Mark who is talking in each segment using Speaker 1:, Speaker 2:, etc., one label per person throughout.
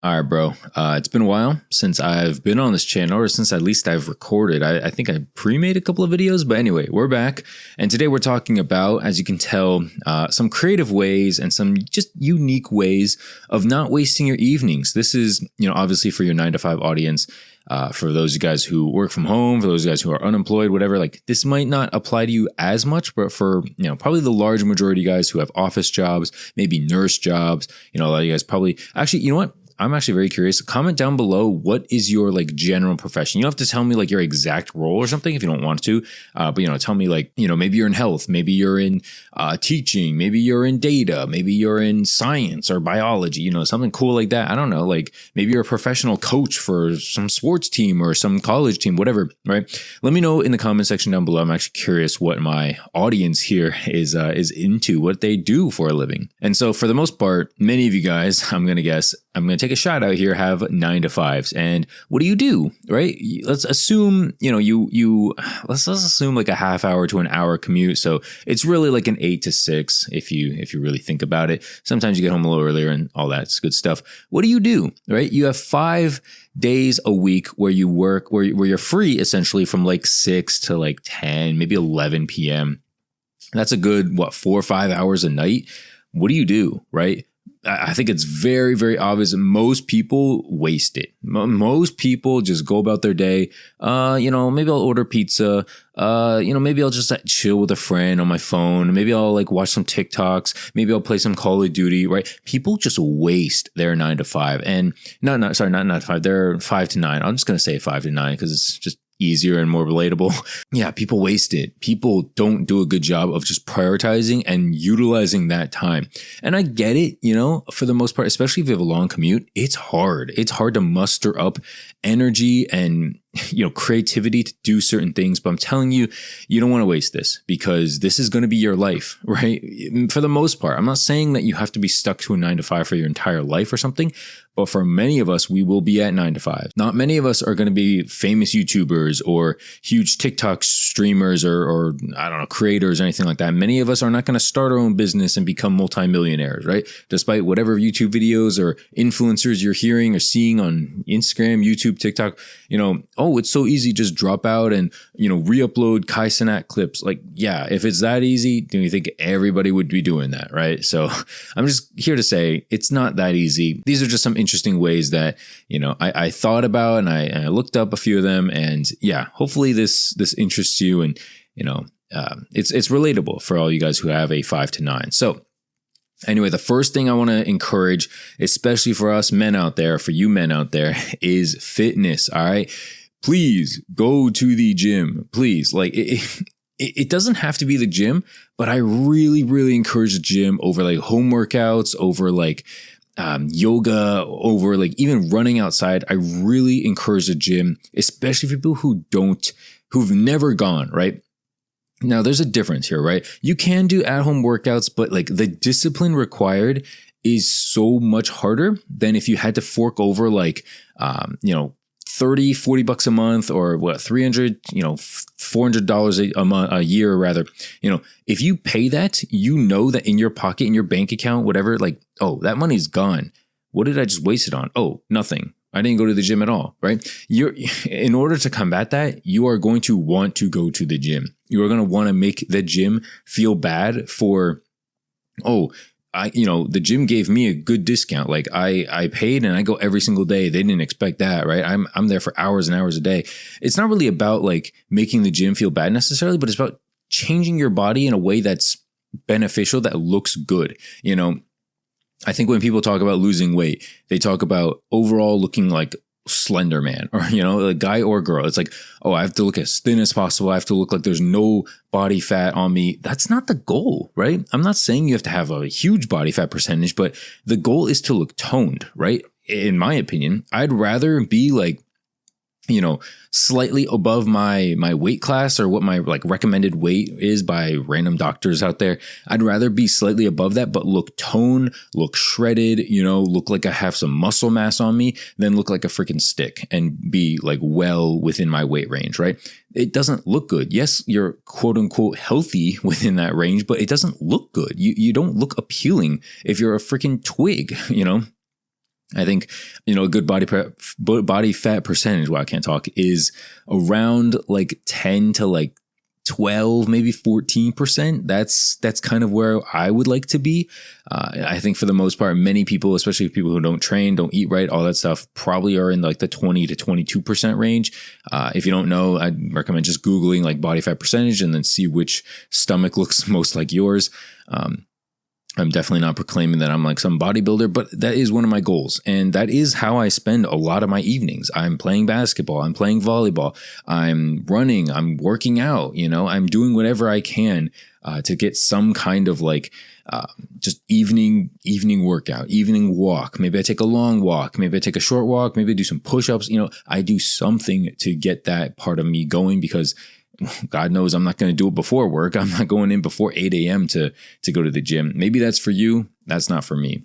Speaker 1: All right, bro. It's been a while since I've been on this channel, or since at least I've recorded. I think I pre-made a couple of videos, but anyway, we're back. And today we're talking about, as you can tell, some creative ways and some just unique ways of not wasting your evenings. This is, obviously for your 9 to 5 audience. For those of you guys who work from home, for those of you guys who are unemployed, whatever, like this might not apply to you as much, but for, probably the large majority of you guys who have office jobs, maybe nurse jobs, a lot of you guys probably, actually, you know what? I'm actually very curious. Comment down below, what is your general profession? You don't have to tell me your exact role or something if you don't want to. But tell me maybe you're in health, maybe you're in teaching, maybe you're in data, maybe you're in science or biology, something cool like that. I don't know, maybe you're a professional coach for some sports team or some college team, whatever, right? Let me know in the comment section down below. I'm actually curious what my audience here is into, what they do for a living. And so for the most part, many of you guys, I'm going to take a shot out here, have 9 to 5s. And what do you do, right? Let's assume, let's assume a half hour to an hour commute. So it's really an 8 to 6 if you really think about it. Sometimes you get home a little earlier and all that's good stuff. What do, right? You have 5 days a week where you work, where you're free essentially from 6 to 10, maybe 11 p.m. That's a good, 4 or 5 hours a night. What do, right? I think it's very, very obvious that most people waste it. Most people just go about their day. Maybe I'll order pizza. Maybe I'll just chill with a friend on my phone. Maybe I'll watch some TikToks. Maybe I'll play some Call of Duty, right? People just waste their 9 to 5 and not 9 to 5. They're 5 to 9. I'm just going to say 5 to 9 because it's just easier and more relatable. Yeah, people waste it. People don't do a good job of just prioritizing and utilizing that time. And I get it, for the most part, especially if you have a long commute, it's hard. It's hard to muster up energy and creativity to do certain things. But I'm telling you, you don't want to waste this because this is going to be your life, right? For the most part, I'm not saying that you have to be stuck to a 9 to 5 for your entire life or something, but for many of us, we will be at 9 to 5. Not many of us are going to be famous YouTubers or huge TikTok streamers or I don't know, creators or anything like that. Many of us are not going to start our own business and become multimillionaires, right? Despite whatever YouTube videos or influencers you're hearing or seeing on Instagram, YouTube, TikTok, oh, it's so easy, just drop out and, re-upload Kai Cenat clips. Yeah, if it's that easy, do you think everybody would be doing that, right? So I'm just here to say it's not that easy. These are just some interesting ways that, I thought about and I looked up a few of them, and yeah, hopefully this interests you, and, it's relatable for all you guys who have a 5 to 9. So anyway, the first thing I want to encourage, especially for us men out there, for you men out there, is fitness. All right. Please go to the gym. Please. It doesn't have to be the gym, but I really, really encourage the gym over home workouts, over yoga, over even running outside. I really encourage the gym, especially for people who've never gone, right? Now, there's a difference here, right? You can do at-home workouts, but the discipline required is so much harder than if you had to fork over $30-40 a month, or $300, $400 a year rather. If you pay that, that in your pocket, in your bank account, whatever, oh, that money's gone. What did I just waste it on? Oh, nothing. I didn't go to the gym at all, right? In order to combat that, you are going to want to go to the gym. You are going to want to make the gym feel bad for, the gym gave me a good discount. I paid and I go every single day. They didn't expect that, right? I'm there for hours and hours a day. It's not really about making the gym feel bad necessarily, but it's about changing your body in a way that's beneficial, that looks good. I think when people talk about losing weight, they talk about overall looking like slender man, or, a guy or girl. It's oh, I have to look as thin as possible. I have to look like there's no body fat on me. That's not the goal, right? I'm not saying you have to have a huge body fat percentage, but the goal is to look toned, right? In my opinion, I'd rather be slightly above my weight class, or what my recommended weight is by random doctors out there. I'd rather be slightly above that, but look toned, look shredded, look like I have some muscle mass on me, than look like a freaking stick and be well within my weight range, right? It doesn't look good. Yes, you're quote unquote healthy within that range, but it doesn't look good. You don't look appealing if you're a freaking twig, I think, a good body fat percentage, well, I can't talk, is around like 10 to like 12, maybe 14%. That's kind of where I would like to be. I think for the most part, many people, especially people who don't train, don't eat right, all that stuff, probably are in like the 20 to 22% range. If you don't know, I'd recommend just Googling like body fat percentage and then see which stomach looks most like yours. I'm definitely not proclaiming that I'm like some bodybuilder, but that is one of my goals. And that is how I spend a lot of my evenings. I'm playing basketball. I'm playing volleyball. I'm running. I'm working out. I'm doing whatever I can to get some kind of like just evening workout, evening walk. Maybe I take a long walk. Maybe I take a short walk. Maybe I do some push-ups. I do something to get that part of me going, because God knows I'm not going to do it before work. I'm not going in before 8 a.m. to go to the gym. Maybe that's for you. That's not for me.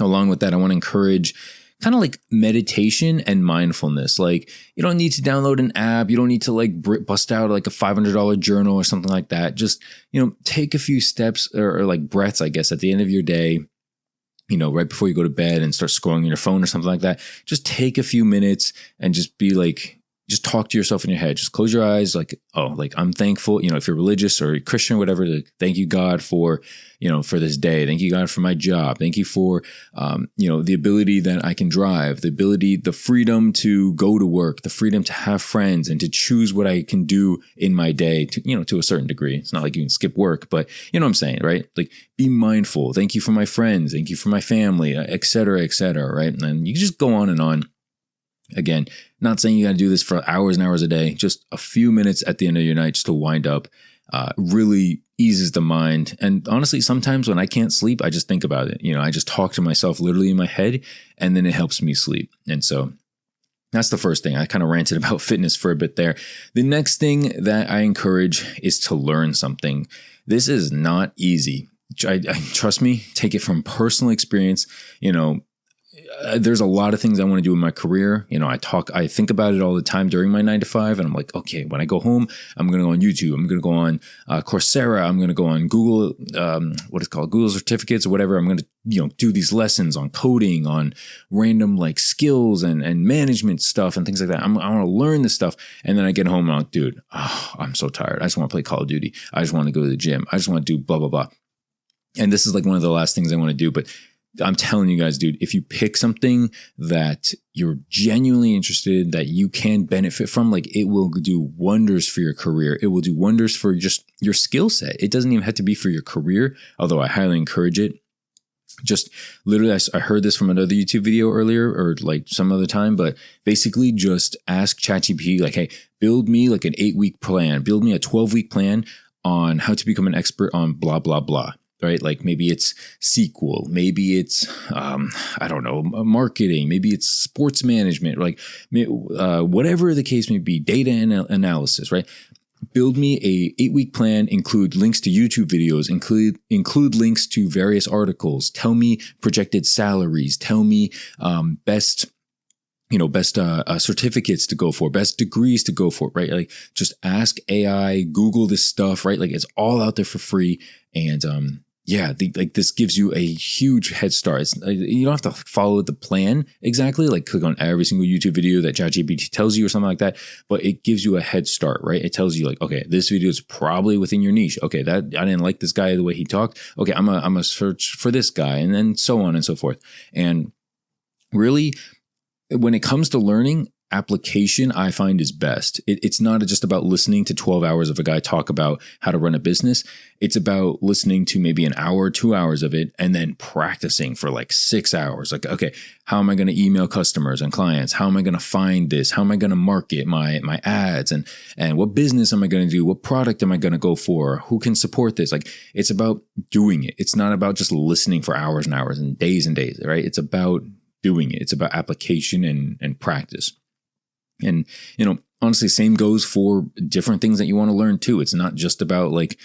Speaker 1: Along with that, I want to encourage kind of like meditation and mindfulness. Like, you don't need to download an app. You don't need to like bust out like a $500 journal or something like that. Just, take a few steps or like breaths, I guess, at the end of your day, right before you go to bed and start scrolling on your phone or something like that. Just take a few minutes and just be like, just talk to yourself in your head. Just close your eyes. Like, I'm thankful, if you're religious or Christian or whatever, like, thank you, God, for, for this day. Thank you, God, for my job. Thank you for, the ability that I can drive, the freedom to go to work, the freedom to have friends and to choose what I can do in my day to a certain degree. It's not like you can skip work, but you know what I'm saying, right? Like, be mindful. Thank you for my friends. Thank you for my family, et cetera, right? And you just go on and on. Again, not saying you got to do this for hours and hours a day, just a few minutes at the end of your night just to wind up really eases the mind. And honestly, sometimes when I can't sleep, I just think about it. I just talk to myself literally in my head, and then it helps me sleep. And so that's the first thing. I kind of ranted about fitness for a bit there. The next thing that I encourage is to learn something. This is not easy. Trust me, take it from personal experience. There's a lot of things I want to do in my career. I think about it all the time during my 9 to 5, and I'm like, okay, when I go home, I'm going to go on YouTube. I'm going to go on Coursera. I'm going to go on Google, Google certificates or whatever. I'm going to, do these lessons on coding, on random like skills and management stuff and things like that. I want to learn this stuff. And then I get home and I'm like, dude, I'm so tired. I just want to play Call of Duty. I just want to go to the gym. I just want to do blah, blah, blah. And this is like one of the last things I want to do, but I'm telling you guys, dude, if you pick something that you're genuinely interested in, that you can benefit from, like, it will do wonders for your career. It will do wonders for just your skill set. It doesn't even have to be for your career, although I highly encourage it. Just literally, I heard this from another YouTube video earlier or like some other time, but basically just ask ChatGPT, like, hey, build me like an 8-week plan, build me a 12-week plan on how to become an expert on blah, blah, blah. Right? Like maybe it's SQL, maybe it's, marketing, maybe it's sports management, like whatever the case may be, data analysis, right? Build me a 8-week plan, include links to YouTube videos, include links to various articles, tell me projected salaries, tell me best certificates to go for, best degrees to go for, right? Like just ask AI, Google this stuff, right? Like it's all out there for free. And, this gives you a huge head start. You don't have to follow the plan exactly, like click on every single YouTube video that ChatGPT tells you or something like that, but it gives you a head start, right? It tells you like, okay, this video is probably within your niche. Okay, that I didn't like this guy the way he talked. Okay, I'm a search for this guy, and then so on and so forth. And really, when it comes to learning, application I find is best. It's not just about listening to 12 hours of a guy talk about how to run a business. It's about listening to maybe an hour, 2 hours of it, and then practicing for like 6 hours. Like, okay, how am I going to email customers and clients? How am I going to find this? How am I going to market my ads? And what business am I going to do? What product am I going to go for? Who can support this? Like, it's about doing it. It's not about just listening for hours and hours and days, right? It's about doing it. It's about application and practice. And, honestly, same goes for different things that you want to learn too. It's not just about like,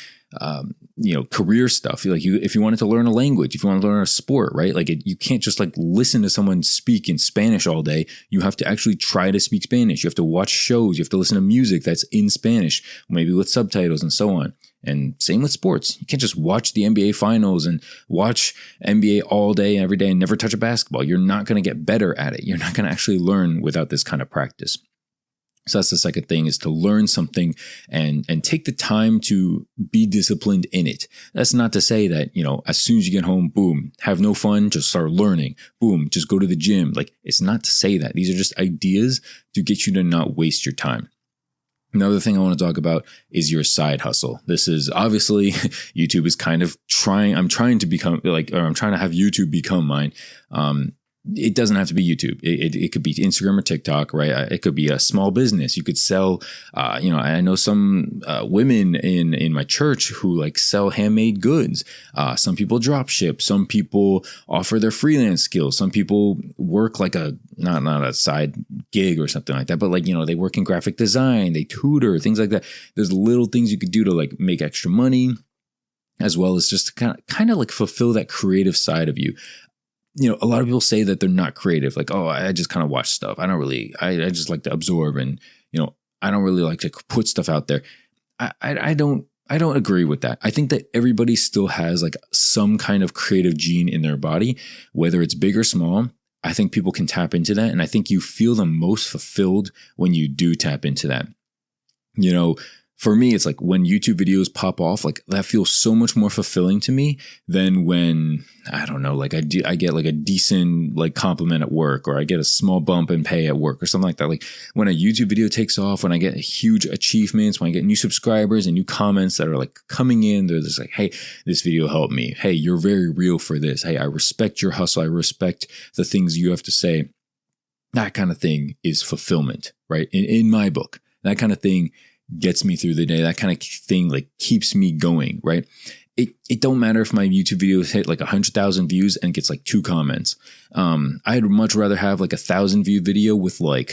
Speaker 1: career stuff. If you wanted to learn a language, if you want to learn a sport, right? Like you can't just like listen to someone speak in Spanish all day. You have to actually try to speak Spanish. You have to watch shows. You have to listen to music that's in Spanish, maybe with subtitles and so on. And same with sports. You can't just watch the NBA finals and watch NBA all day, every day, and never touch a basketball. You're not going to get better at it. You're not going to actually learn without this kind of practice. So that's the second thing, is to learn something and take the time to be disciplined in it. That's not to say that, as soon as you get home, boom, have no fun, just start learning. Boom, just go to the gym. Like, it's not to say that. These are just ideas to get you to not waste your time. Another thing I want to talk about is your side hustle. This is obviously YouTube is kind of I'm trying to have YouTube become mine. It doesn't have to be YouTube. It could be Instagram or TikTok, right? It could be a small business. You could sell, I know some women in my church who like sell handmade goods. Some people drop ship. Some people offer their freelance skills. Some people work like not a side gig or something like that, but they work in graphic design, they tutor, things like that. There's little things you could do to like make extra money, as well as just kind of like fulfill that creative side of you. A lot of people say that they're not creative. Like, oh, I just kind of watch stuff. I just like to absorb, and, I don't really like to put stuff out there. I don't agree with that. I think that everybody still has like some kind of creative gene in their body, whether it's big or small. I think people can tap into that. And I think you feel the most fulfilled when you do tap into that. For me, it's like when YouTube videos pop off, like that feels so much more fulfilling to me than when, I don't know, like I get like a decent like compliment at work, or I get a small bump in pay at work or something like that. Like when a YouTube video takes off, when I get huge achievements, when I get new subscribers and new comments that are like coming in, they're just like, hey, this video helped me. Hey, you're very real for this. Hey, I respect your hustle. I respect the things you have to say. That kind of thing is fulfillment, right? In my book, that kind of thing gets me through the day. That kind of thing like keeps me going, right? It don't matter if my YouTube videos hit like 100,000 views and gets like 2 comments. I'd much rather have like 1,000 view video with like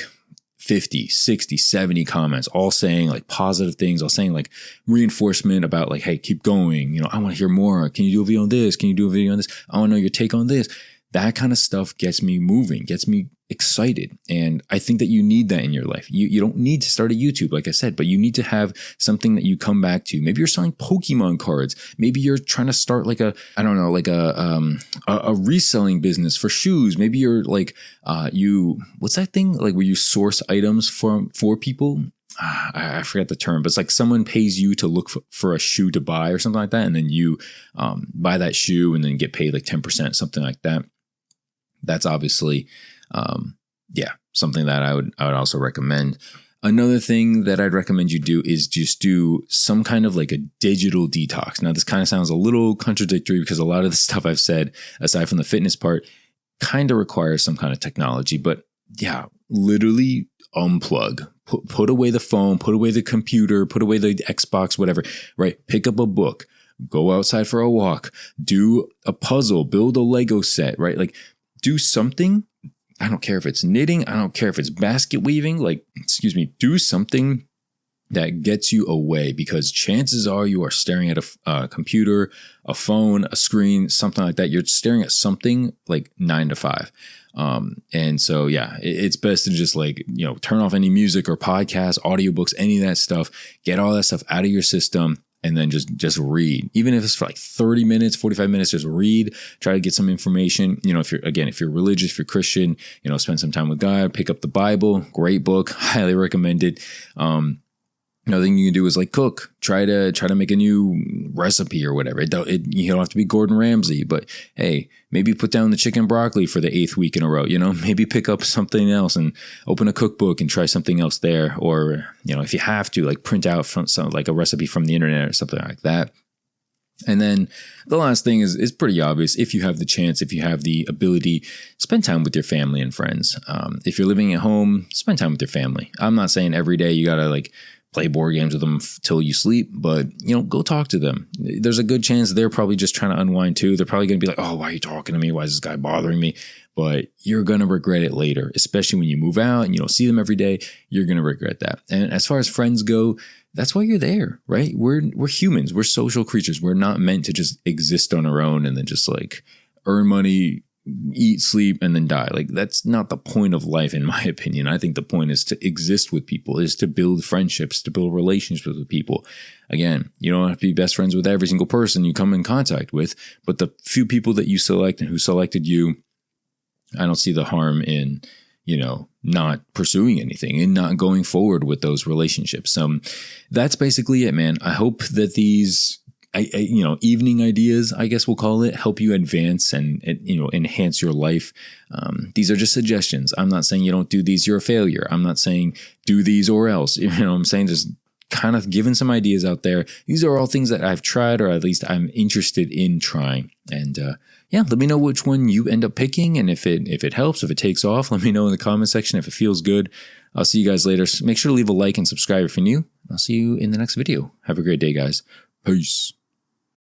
Speaker 1: 50, 60, 70 comments, all saying like positive things, all saying like reinforcement about like, hey, keep going. I want to hear more. Can you do a video on this? Can you do a video on this? I want to know your take on this. That kind of stuff gets me moving, gets me excited. And I think that you need that in your life. You don't need to start a YouTube, like I said, but you need to have something that you come back to. Maybe you're selling Pokemon cards. Maybe you're trying to start like a reselling business for shoes. Maybe you're like, what's that thing? Like where you source items for people? I forget the term, but it's like someone pays you to look for a shoe to buy or something like that. And then you buy that shoe and then get paid like 10%, something like that. That's obviously, something that I would also recommend. Another thing that I'd recommend you do is just do some kind of like a digital detox. Now, this kind of sounds a little contradictory because a lot of the stuff I've said, aside from the fitness part, kind of requires some kind of technology. But yeah, literally unplug, put away the phone, put away the computer, put away the Xbox, whatever, right? Pick up a book, go outside for a walk, do a puzzle, build a Lego set, right? Like do something. I don't care if it's knitting. I don't care if it's basket weaving, do something that gets you away, because chances are you are staring at a computer, a phone, a screen, something like that. You're staring at something like 9 to 5. And so, it's best to just turn off any music or podcasts, audiobooks, any of that stuff, get all that stuff out of your system. And then just read, even if it's for like 30 minutes, 45 minutes, just read, try to get some information. If you're religious, if you're Christian, spend some time with God, pick up the Bible, great book, highly recommended. Another thing you can do is like cook, try to make a new recipe or whatever. You don't have to be Gordon Ramsay, but hey, maybe put down the chicken broccoli for the 8th week in a row, maybe pick up something else and open a cookbook and try something else there. Or, if you have to, like print out from like a recipe from the internet or something like that. And then the last thing is pretty obvious. If you have the chance, if you have the ability, spend time with your family and friends. If you're living at home, spend time with your family. I'm not saying every day you got to play board games with them till you sleep, but go talk to them. There's a good chance they're probably just trying to unwind too. They're probably going to be like, oh, why are you talking to me? Why is this guy bothering me? But you're going to regret it later, especially when you move out and you don't see them every day. You're going to regret that. And as far as friends go, that's why you're there, right? We're humans. We're social creatures. We're not meant to just exist on our own and then just earn money, eat, sleep, and then die. Like, that's not the point of life, in my opinion. I think the point is to exist with people, is to build friendships, to build relationships with people. Again, you don't have to be best friends with every single person you come in contact with, but the few people that you select and who selected you, I don't see the harm in, not pursuing anything and not going forward with those relationships. That's basically it, man. I hope that these evening ideas, I guess we'll call it, help you advance and enhance your life. These are just suggestions. I'm not saying you don't do these, you're a failure. I'm not saying do these or else. I'm saying just kind of giving some ideas out there. These are all things that I've tried, or at least I'm interested in trying. And let me know which one you end up picking, and if it helps, if it takes off, let me know in the comment section if it feels good. I'll see you guys later. Make sure to leave a like and subscribe if you're new. I'll see you in the next video. Have a great day, guys. Peace.